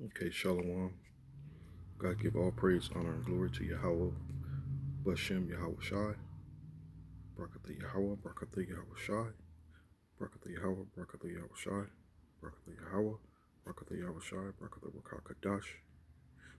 Okay, Shalom. God give all praise, honor, and glory to Yahweh, Bashem Yahweh Shai, Barakatha Yahweh, Barakatha Yahweh Shai, Barakatha Yahweh, Barakatha Yahweh Shai, Barakatha Yahweh, Barakatha Yahweh Shai, Barakatha Wakakadash.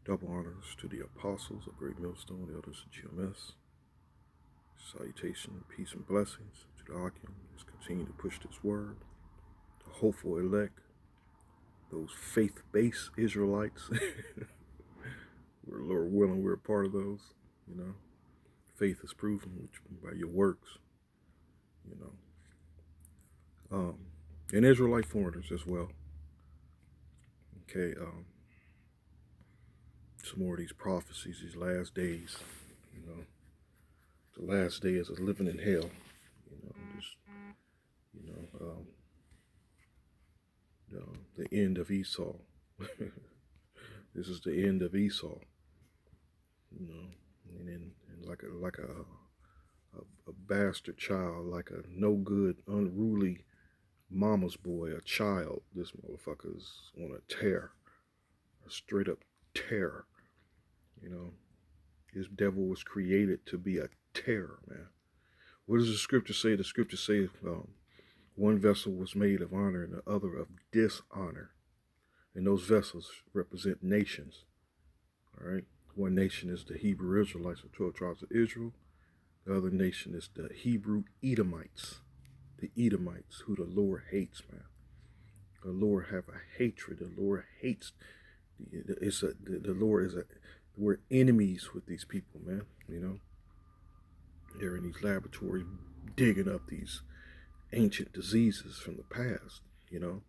Double honors to the apostles of Great Millstone, the elders of GMS. Salutation, peace, and blessings to the Akim. Let's continue to push this word. The hopeful elect, those faith-based Israelites. We're Lord willing, we're a part of those, you know. Faith is proven by your works, you know. And Israelite foreigners as well. Okay, some more of these prophecies, these last days, you know. The last day is a living in hell, you know. Just, you know, the end of Esau. This is the end of Esau, you know. And like a bastard child, like a no good, unruly mama's boy, a child. This motherfucker's on a tear, a straight up tear. You know, this devil was created to be a terror, man. What does the scripture say? The scripture says one vessel was made of honor and the other of dishonor. And those vessels represent nations. All right. One nation is the Hebrew Israelites, the 12 tribes of Israel. The other nation is the Hebrew Edomites. The Edomites, who the Lord hates, man. The Lord have a hatred. The Lord hates. The Lord is a. We're enemies with these people, man. You know, they're in these laboratories digging up these ancient diseases from the past. You know.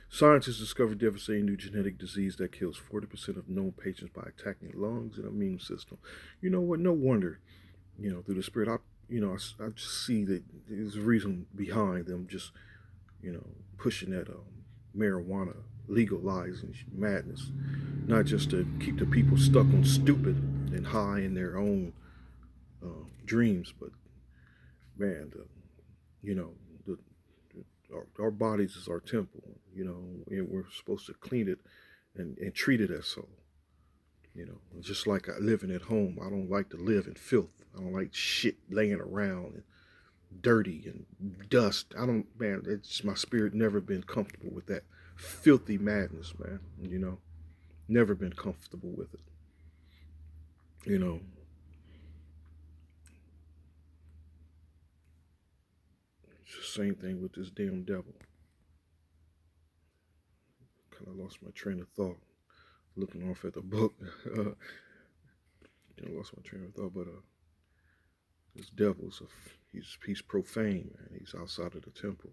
Scientists discovered devastating new genetic disease that kills 40% of known patients by attacking lungs and immune system. You know what? No wonder. You know, through the spirit, I just see that there's a reason behind them just pushing that marijuana, legalizing madness, not just to keep the people stuck on stupid and high in their own dreams, but man, you know, the, our bodies is our temple, and we're supposed to clean it and treat it as so. Just like living at home, I don't like to live in filth. I don't like shit laying around and dirty and dust. I don't, man, it's my spirit never been comfortable with that filthy madness, man. Never been comfortable with it. You know, it's the same thing with this damn devil. Kind of lost my train of thought looking off at the book. Lost my train of thought, but this devil's he's profane, man. He's outside of the temple.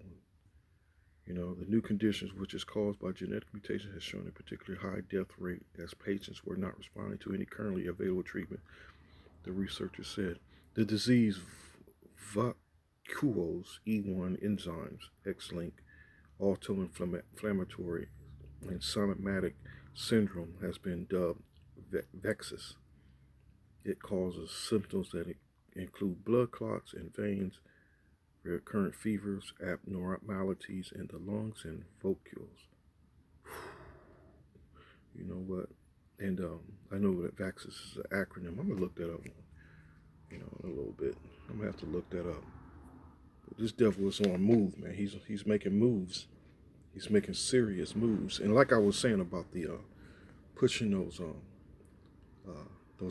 The new conditions, which is caused by genetic mutation, has shown a particularly high death rate as patients were not responding to any currently available treatment, the researchers said. The disease vacuoles E1 enzymes, X-linked, autoinflammatory, and somatic syndrome has been dubbed VEXIS. It causes symptoms that include blood clots in veins, recurrent fevers, abnormalities in the lungs, and vocules. You know what? And I know that VAXIS is an acronym. I'm gonna look that up, in a little bit. I'm gonna have to look that up. But this devil is on a move, man. He's making moves. He's making serious moves. And like I was saying about the pushing those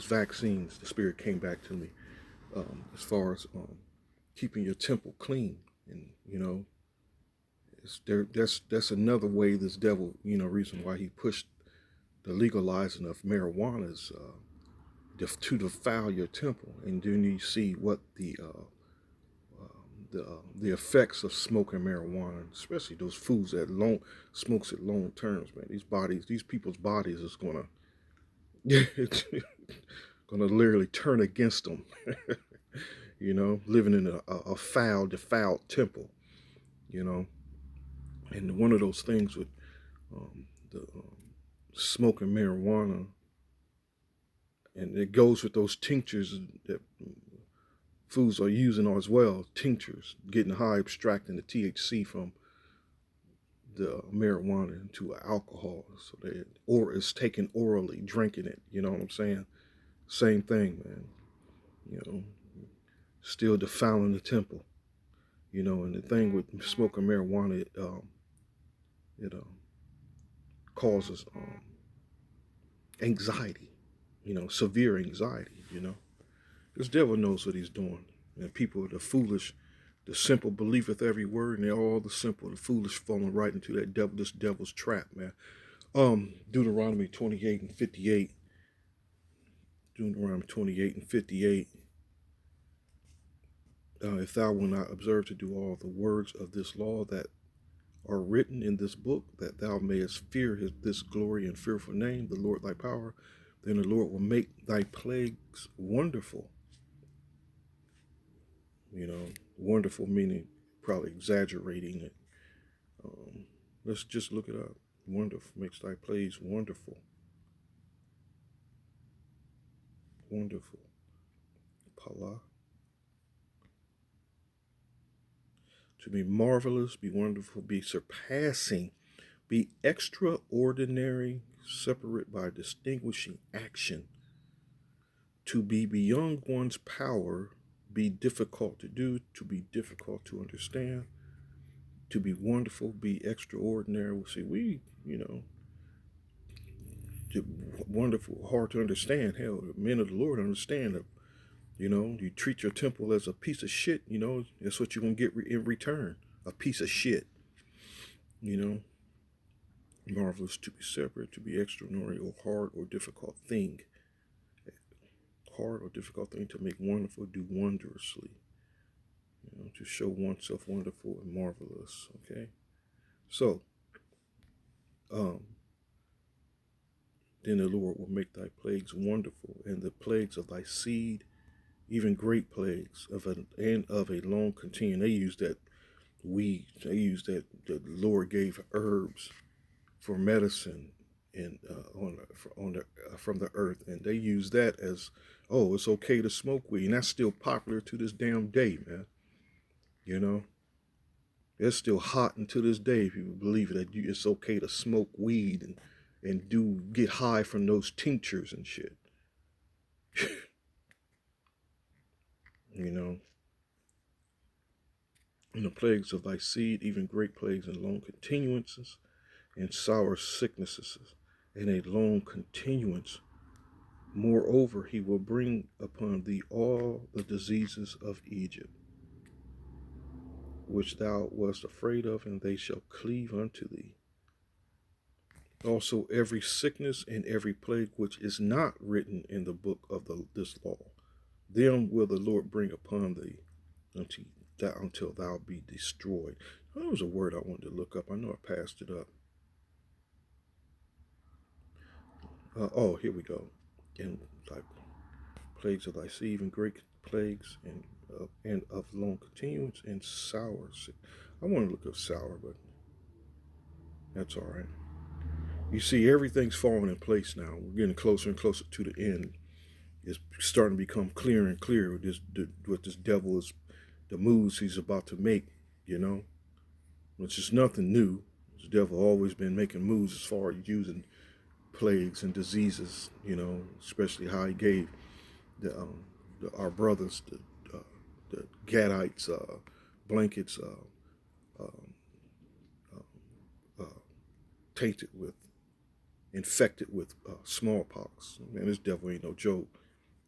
vaccines, the spirit came back to me as far as keeping your temple clean, and that's another way this devil, reason why he pushed the legalizing of marijuana is to defile your temple. And then you see what the effects of smoking marijuana, especially those foods that smokes at long terms, man. These people's bodies is gonna it's gonna literally turn against them. Living in a foul, defiled temple. You know, and one of those things with the smoking marijuana, and it goes with those tinctures that foods are using as well. Tinctures, getting high, extracting the THC from the marijuana into alcohol, so that or it's taken orally, drinking it. You know what I'm saying? Same thing, man. You know, still defiling the temple. You know, and the thing with smoking marijuana, it causes anxiety. You know, severe anxiety. You know, this devil knows what he's doing, and people, the foolish, the simple believeth every word, and they're all the simple, the foolish falling right into that this devil's trap, man. Deuteronomy 28 and 58. Deuteronomy 28 and 58. If thou wilt not observe to do all the words of this law that are written in this book, that thou mayest fear this glory and fearful name, the Lord thy power, then the Lord will make thy plagues wonderful. You know, wonderful meaning probably exaggerating it. Let's just look it up. Wonderful makes thy plagues wonderful. Wonderful. Pala. To be marvelous, be wonderful, be surpassing, be extraordinary, separate by distinguishing action. To be beyond one's power, be difficult to do, to be difficult to understand, to be wonderful, be extraordinary. Well, see, you know, wonderful, hard to understand. Hell, the men of the Lord understand that. You know, you treat your temple as a piece of shit, you know, that's what you're going to get in return. A piece of shit, you know. Marvelous, to be separate, to be extraordinary, or hard or difficult thing. Hard or difficult thing to make wonderful, do wondrously. You know, to show oneself wonderful and marvelous. Okay. So, um, then the Lord will make thy plagues wonderful, and the plagues of thy seed, even great plagues and of a long continuing. They use that weed. They use that the Lord gave herbs for medicine and from the earth, and they use that as, oh, it's okay to smoke weed, and that's still popular to this damn day, man. You know, it's still hot until this day. If you believe that it's okay to smoke weed and do get high from those tinctures and shit. You know, and the plagues of thy seed, even great plagues and long continuances, and sour sicknesses, and a long continuance. Moreover, he will bring upon thee all the diseases of Egypt, which thou wast afraid of, and they shall cleave unto thee. Also every sickness and every plague which is not written in the book of this law, them will the Lord bring upon thee until thou be destroyed. Oh, that was a word I wanted to look up. I know I passed it up. Oh, here we go. And thy plagues of thy seed, and great plagues, and of long continuance, and sour. I want to look up sour, but that's all right. You see, everything's falling in place now. We're getting closer and closer to the end. It's starting to become clearer and clearer what this devil is, the moves he's about to make. You know, it's just nothing new. The devil always been making moves as far as using plagues and diseases. You know, especially how he gave our brothers, the Gadites, blankets um, uh, tainted with, infected with smallpox. Man, this devil ain't no joke.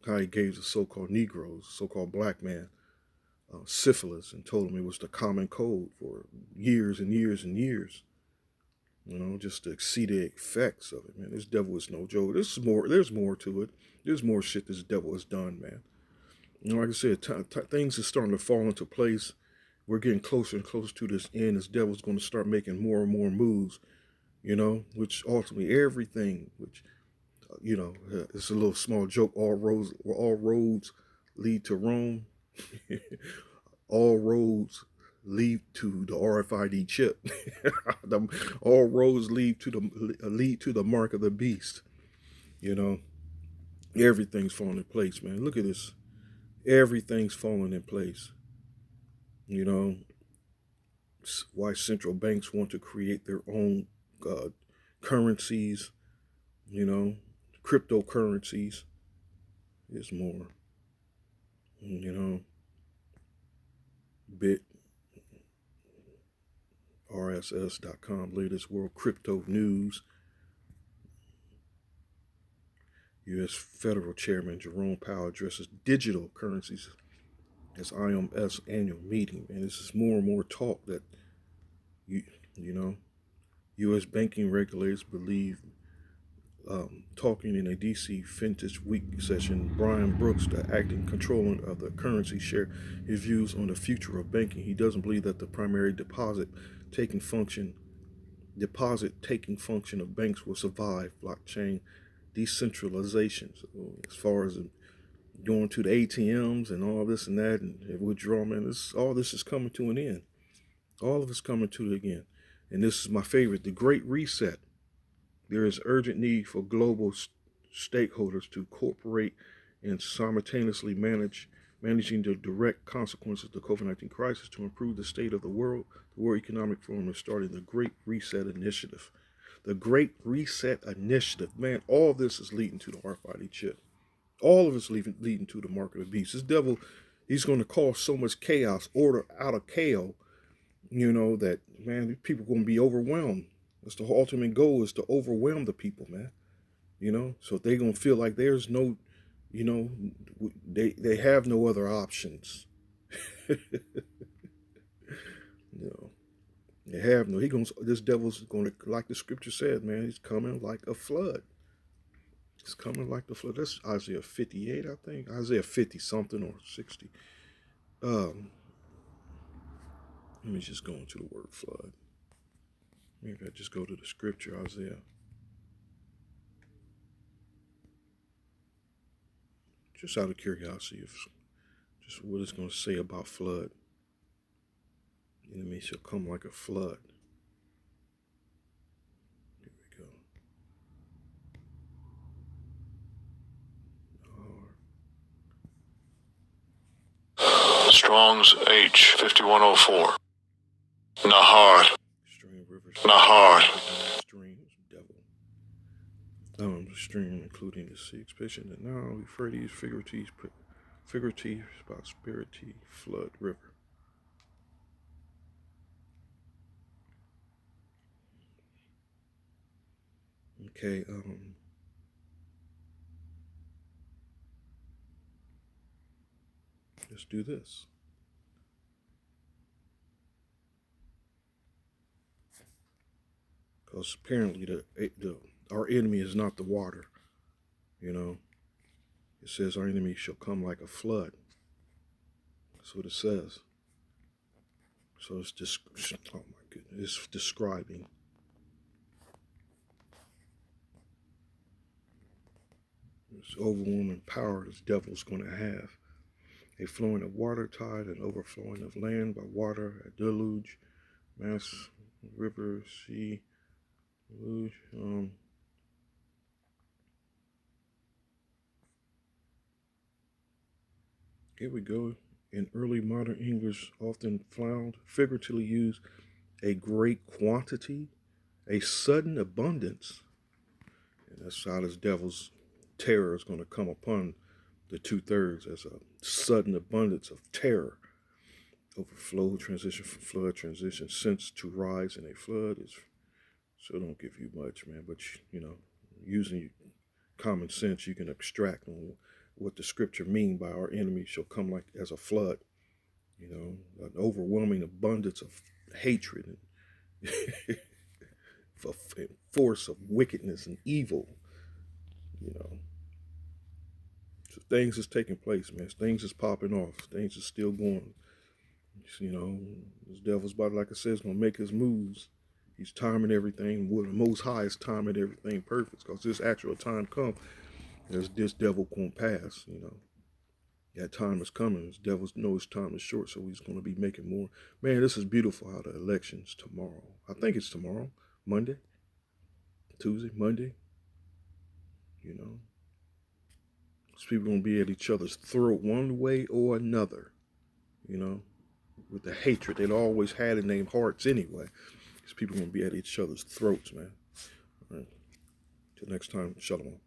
How he gave the so-called Negroes, so-called black man, syphilis, and told them it was the common cold for years and years and years. You know, just to see the effects of it, man. This devil is no joke. This is more. There's more to it. There's more shit this devil has done, man. You know, like I said, things are starting to fall into place. We're getting closer and closer to this end. This devil's going to start making more and more moves, you know, which ultimately everything, which, you know, it's a little small joke. All roads lead to Rome. All roads lead to the RFID chip. All roads lead to the mark of the beast. You know, everything's falling in place, man. Look at this. Everything's falling in place. You know, why central banks want to create their own currencies, you know, cryptocurrencies. Is more, you know, bit rss.com, latest world crypto news. U.S. Federal Chairman Jerome Powell addresses digital currencies as IMS annual meeting. And this is more and more talk that you you know U.S. banking regulators believe. Talking in a DC Vintage Week session, Brian Brooks, the acting controller of the currency, shared his views on the future of banking. He doesn't believe that the primary taking function deposit taking function of banks will survive blockchain decentralization. So as far as going to the ATMs and all this and that and withdrawal, man, all this is coming to an end. All of it's coming to it again. And this is my favorite, the Great Reset. There is urgent need for global stakeholders to cooperate and simultaneously managing the direct consequences of the COVID-19 crisis to improve the state of the world. The World Economic Forum is starting the Great Reset Initiative. The Great Reset Initiative, man, all this is leading to the RFID chip. All of it's leading to the mark of the beast. This devil, he's going to cause so much chaos, order out of chaos, that, man, people are going to be overwhelmed. That's the ultimate goal, is to overwhelm the people, man. So they're going to feel like there's no, you know, they have no other options. No, they have no. This devil's going to, like the scripture said, man. He's coming like a flood. It's coming like the flood. That's Isaiah 58, I think. Isaiah 50 something or 60. Let me just go into the word flood. Maybe I just go to the scripture, Isaiah. Just out of curiosity, just what it's going to say about flood. The enemy shall come like a flood. Here we go. Strong's H 5104. Nahar. Nahar. Streams, devil. Stream, including the sea expansion, and now Euphrates, figurative, prosperity, flood, river. Okay, let's do this. Because apparently our enemy is not the water. It says our enemy shall come like a flood. That's what it says. So it's just, oh my goodness, it's describing. This overwhelming power this devil's going to have. A flowing of water tide, an overflowing of land by water, a deluge, mass river, sea, deluge. Here we go. In early modern English, often found, figuratively used, a great quantity, a sudden abundance. And that's how this devil's terror is going to come upon the 2/3 as a sudden abundance of terror. Overflow, transition from flood, transition since to rise in a flood is, so don't give you much, man. But using common sense, you can abstract on what the scripture mean by our enemy shall come like as a flood. An overwhelming abundance of hatred and force of wickedness and evil. So things is taking place, man. Things is popping off. Things is still going. This devil's about, like I said, is gonna make his moves. He's timing everything. Well, the Most High is timing everything perfect, because this actual time come, this devil gonna pass. That time is coming. This devil knows time is short, so he's gonna be making more. Man, this is beautiful. How the election's tomorrow. I think it's tomorrow, Monday, Tuesday, Monday. People gonna be at each other's throat one way or another. with the hatred they always had in their hearts anyway. These people gonna be at each other's throats, man. All right. Till next time, shalom.